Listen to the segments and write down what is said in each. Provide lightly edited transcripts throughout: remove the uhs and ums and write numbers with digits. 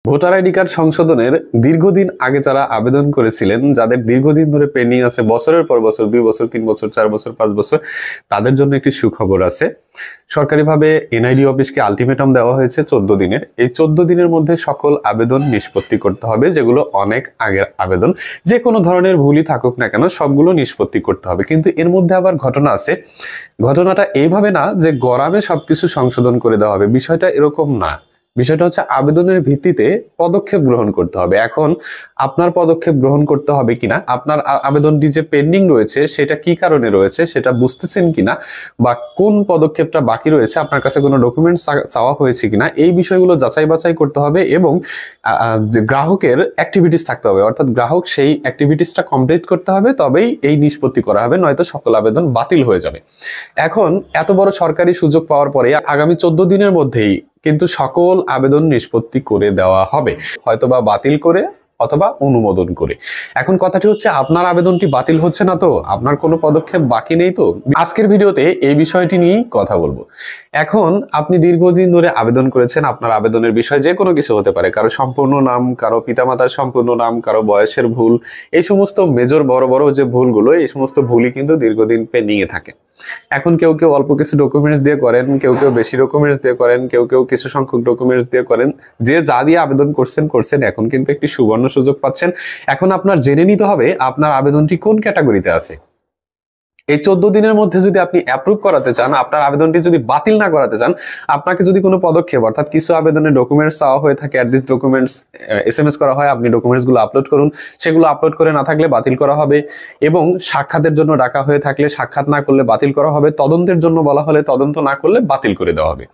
Voter ID card সংশোধনের দীর্ঘদিন আগে যারা আবেদন করেছিলেন, যাদের দীর্ঘদিন ধরে পেন্ডিং আছে, বছরের পর বছর, 2 বছর, 3 বছর, 4 বছর, 5 বছর, তাদের জন্য একটি সুখবর আছে। সরকারিভাবে এনআইডি অফিসকে আলটিমেটাম দেওয়া হয়েছে 14 দিনের। এই 14 দিনের মধ্যে সকল আবেদন নিষ্পত্তি করতে হবে, যেগুলো অনেক আগের আবেদন, যে কোনো ধরনের ভুলই থাকুক না কেন সবগুলো নিষ্পত্তি করতে হবে। কিন্তু এর মধ্যে আবার ঘটনা আছে। ঘটনাটা এইভাবে না যে গড়াবে সবকিছু সংশোধন করে দেওয়া হবে, বিষয়টা এরকম না। বিষয়টা হচ্ছে আবেদনের ভিত্তিতে পদক্ষেপ গ্রহণ করতে হবে। এখন আপনার পদক্ষেপ গ্রহণ করতে হবে কিনা, আপনার আবেদনটি যে পেন্ডিং রয়েছে সেটা কি কারণে রয়েছে সেটা বুঝতেছেন কিনা, বা কোন পদক্ষেপটা বাকি রয়েছে, আপনার কাছে কোনো ডকুমেন্টস চাওয়া হয়েছে কিনা, এই বিষয়গুলো যাচাই বাছাই করতে হবে। এবং যে গ্রাহকের অ্যাক্টিভিটিস থাকতে হবে, অর্থাৎ গ্রাহক সেই অ্যাক্টিভিটিসটা কমপ্লিট করতে হবে, তবেই এই নিষ্পত্তি করা হবে, নয়তো সকল আবেদন বাতিল হয়ে যাবে। এখন এত বড় সরকারি সুযোগ পাওয়ার পরে আগামী 14 দিনের মধ্যেই কিন্তু সকল আবেদন নিষ্পত্তি করে দেওয়া হবে, হয়তোবা বাতিল করে অথবা অনুমোদন করে। এখন কথাটি হচ্ছে, আপনার আবেদনটি বাতিল হচ্ছে না তো? আপনার কোনো পদক্ষেপ বাকি নেই তো? আজকের ভিডিওতে এই বিষয়টি নিয়েই কথা বলবো। এখন আপনি দীর্ঘদিন ধরে আবেদন করেছেন, আপনার আবেদনের বিষয় যে কোনো কিছু হতে পারে, কারো সম্পূর্ণ নাম, কারো পিতামাতার সম্পূর্ণ নাম, কারো বয়সের ভুল, এই সমস্ত মেজর বড় বড় যে ভুলগুলো, এই সমস্ত ভুলই কিন্তু দীর্ঘদিন পেন্ডিং এ থাকে। এখন কেউ কেউ অল্প কিছু ডকুমেন্টস দিয়ে করেন, কেউ কেউ বেশি ডকুমেন্টস দিয়ে করেন, কেউ কেউ কিছু সংখ্যক ডকুমেন্টস দিয়ে করেন। যে যা দিয়ে আবেদন করছেন, এখন কিন্তু একটি সুবর্ণ সুযোগ পাচ্ছেন। এখন আপনার জেনে নিতে হবে আপনার আবেদনটি কোন ক্যাটাগরিতে আছে। এই 14 দিনের মধ্যে যদি আপনি অ্যাপ্রুভ করাতে চান, আপনার আবেদনটি যদি বাতিল না করাতে চান, আপনাকে যদি কোনো পদক্ষেপ, অর্থাৎ কিছু আবেদনের ডকুমেন্টস চাওয়া হয়ে থাকে, অ্যাড্রেস ডকুমেন্টস SMS করা হয়, আপনি ডকুমেন্টস গুলো আপলোড করুন, সেগুলো আপলোড করে না থাকলে বাতিল করা হবে। এবং সাক্ষাতের জন্য ডাকা হয়ে থাকলে সাক্ষাৎ না করলে বাতিল করা হবে, তদন্তের জন্য বলা হলে তদন্ত না করলে বাতিল করে দেওয়া হবে।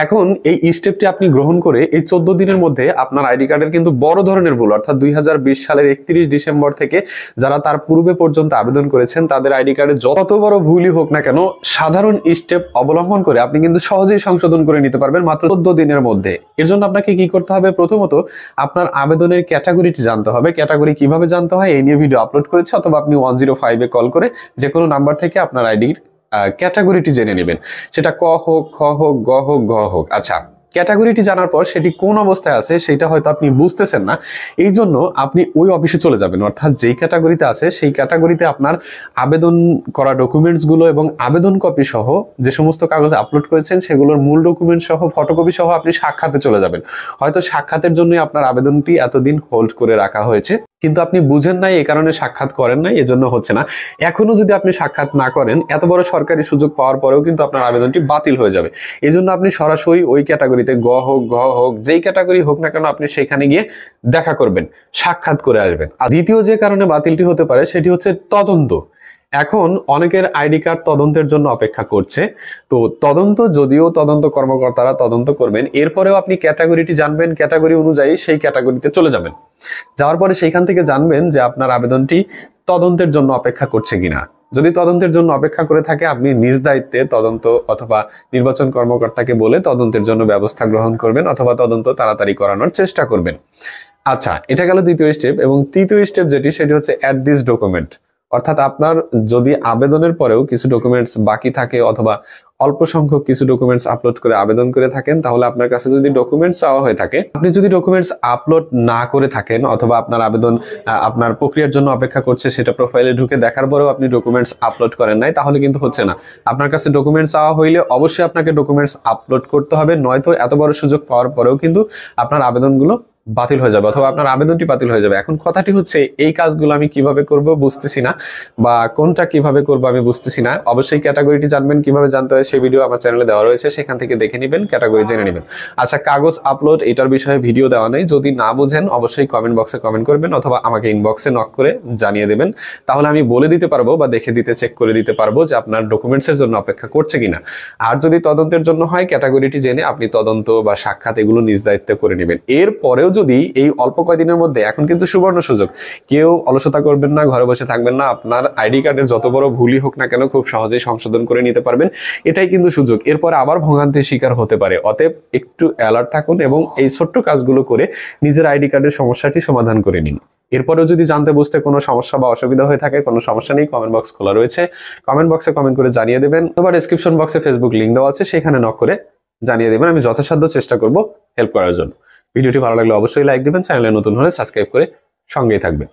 এখন এই স্টেপটি আপনি গ্রহণ করে এই 14 দিনের মধ্যে আপনার আইডি কার্ডের কিন্তু বড় ধরনের ভুল, অর্থাৎ 2020 সালের 31 ডিসেম্বর থেকে যারা তার পূর্বে পর্যন্ত আবেদন করেছেন, তাদের আইডি কার্ডে যত বড় ভুলই হোক না কেন, সাধারণ স্টেপ অবলম্বন করে আপনি কিন্তু সহজেই সংশোধন করে নিতে পারবেন মাত্র 14 দিনের মধ্যে। এর জন্য আপনাকে কি করতে হবে? প্রথমত আপনার আবেদনের ক্যাটাগরিটি জানতে হবে। ক্যাটাগরি কিভাবে জানতে হয় এই নিয়ে ভিডিও আপলোড করেছি, অথবা আপনি 105 এ কল করে যে কোনো নাম্বার থেকে আপনার আইডির ক্যাটাগরিটি জেনে নেবেন। সেটা ক হোক, খ হোক, গ হোক, ঘ হোক। আচ্ছা, ক্যাটাগরিটি জানার পর সেটি কোন অবস্থায় আছে সেটা হয়তো আপনি বুঝতেছেন না, এই জন্য আপনি ওই অফিসে চলে যাবেন, অর্থাৎ যেই ক্যাটাগরিতে আছে সেই ক্যাটাগরিতে আপনার আবেদন করা ডকুমেন্টস গুলো এবং আবেদন কপি সহ যে সমস্ত কাগজ আপলোড করেছেন সেগুলোর মূল ডকুমেন্ট সহ, ফটোকপি সহ আপনি সাক্ষাতে চলে যাবেন। হয়তো সাক্ষাতের জন্যই আপনার আবেদনটি এতদিন হোল্ড করে রাখা হয়েছে, কিন্তু আপনি বুঝেন নাই, এই কারণে সাক্ষাৎ করেন নাই, এজন্য হচ্ছে না। এখনো যদি আপনি সাক্ষাৎ না করেন, এত বড় সরকারি সুযোগ পাওয়ার পরেও কিন্তু আপনার আবেদনটি বাতিল হয়ে যাবে। এজন্য আপনি সরাসরি ওই ক্যাটাগরিতে, গ হোক, ঘ হোক, যেই ক্যাটাগরি হোক না কেন, আপনি সেখানে গিয়ে দেখা করবেন, সাক্ষাৎ করে আসবেন। আর দ্বিতীয় যে কারণে বাতিলটি হতে পারে সেটি হচ্ছে তদন্ত। এখন অনেকের আইডি কার্ড তদন্তের জন্য অপেক্ষা করছে। তো তদন্ত, যদিও তদন্ত কর্মকর্তারা তদন্ত করবেন, এরপরেও আপনি ক্যাটাগরিটি জানবেন, ক্যাটাগরি অনুযায়ী সেই ক্যাটাগরিতে চলে যাবেন। যাওয়ার পরে সেইখান থেকে জানবেন যে আপনার আবেদনটি তদন্তের জন্য অপেক্ষা করছে কিনা। যদি তদন্তের জন্য অপেক্ষা করে থাকে, আপনি নিজ দায়িত্বে তদন্ত অথবা নির্বাচন কর্মকর্তাকে বলে তদন্তের জন্য ব্যবস্থা গ্রহণ করবেন, অথবা তদন্ত তাড়াতাড়ি করানোর চেষ্টা করবেন। আচ্ছা, এটা গেল দ্বিতীয় স্টেপ। এবং তৃতীয় স্টেপ যেটি, সেটি হচ্ছে অ্যাড দিস ডকুমেন্ট। অর্থাৎ আপনার যদি আবেদনের পরেও কিছু ডকুমেন্টস বাকি থাকে, অথবা অল্প সংখ্যক কিছু ডকুমেন্টস আপলোড করে আবেদন করে থাকেন, তাহলে আপনার কাছে যদি ডকুমেন্টস চাওয়া হয়ে থাকে, আপনি যদি ডকুমেন্টস আপলোড না করে থাকেন, অথবা আপনার আবেদন আপনার প্রক্রিয়ার জন্য অপেক্ষা করছে, সেটা প্রোফাইলে ঢুকে দেখার পরেও আপনি ডকুমেন্টস আপলোড করেন নাই, তাহলে কিন্তু হচ্ছে না। আপনার কাছে ডকুমেন্টস চাওয়া হইলে অবশ্যই আপনাকে ডকুমেন্টস আপলোড করতে হবে, নয়তো এত বড় সুযোগ পাওয়ার পরেও কিন্তু আপনার আবেদনগুলো বাতিল হয়ে যাবে, অথবা আপনার আবেদনটি বাতিল হয়ে যাবে। এখন কথাটি হচ্ছে, এই কাজগুলো আমি কিভাবে করব বুঝতেছি না, বা কোনটা কিভাবে করব আমি বুঝতেছি না। অবশ্যই ক্যাটাগরিটি জানবেন, কিভাবে জানতে হয় সেই ভিডিও আমার চ্যানেলে দেওয়া রয়েছে, সেখান থেকে দেখে নেবেন, ক্যাটাগরি জেনে নেবেন। আচ্ছা, কাগজ আপলোড, এটার বিষয়ে ভিডিও দেওয়া নেই। যদি না বুঝেন অবশ্যই কমেন্ট বক্সে কমেন্ট করবেন, অথবা আমাকে ইনবক্সে নক করে জানিয়ে দেবেন, তাহলে আমি বলে দিতে পারবো বা দেখে দিতে, চেক করে দিতে পারবো যে আপনার ডকুমেন্টসের জন্য অপেক্ষা করছে কিনা। আর যদি তদন্তের জন্য হয়, ক্যাটাগরিটি জেনে আপনি তদন্ত বা সাক্ষাৎ এগুলো নিজ দায়িত্বে করে নেবেন। এরপরেও যদি এই অল্প কয়েকদিনের মধ্যে, এখন কিন্তু সুবর্ণ সুযোগ, কেউ অলসতা করবেন না, ঘরে বসে থাকবেন না। আপনার আইডি কার্ডের যত বড় ভুলই হোক না কেন, খুব সহজেই সংশোধন করে নিতে পারবেন। এটাই কিন্তু সুযোগ, এরপরে আবার ভোগান্তির শিকার হতে পারে। অতএব একটু অ্যালার্ট থাকুন এবং এই ছোট্ট কাজগুলো করে নিজের আইডি কার্ডের সমস্যাটি সমাধান করে নিন। এরপরেও যদি জানতে বুঝতে কোনো সমস্যা বা অসুবিধা হয়ে থাকে, কোনো সমস্যা নেই, কমেন্ট বক্স খোলা রয়েছে, কমেন্ট বক্সে কমেন্ট করে জানিয়ে দেবেন, অথবা ডেসক্রিপশন বক্সে ফেসবুক লিংক দেওয়া আছে, সেখানে নক করে জানিয়ে দেবেন। আমি যথাসাধ্য চেষ্টা করব হেল্প করার জন্য। ভিডিওটি ভালো লাগলে অবশ্যই লাইক দিবেন, চ্যানেলে নতুন হলে সাবস্ক্রাইব করে সঙ্গেই থাকবেন।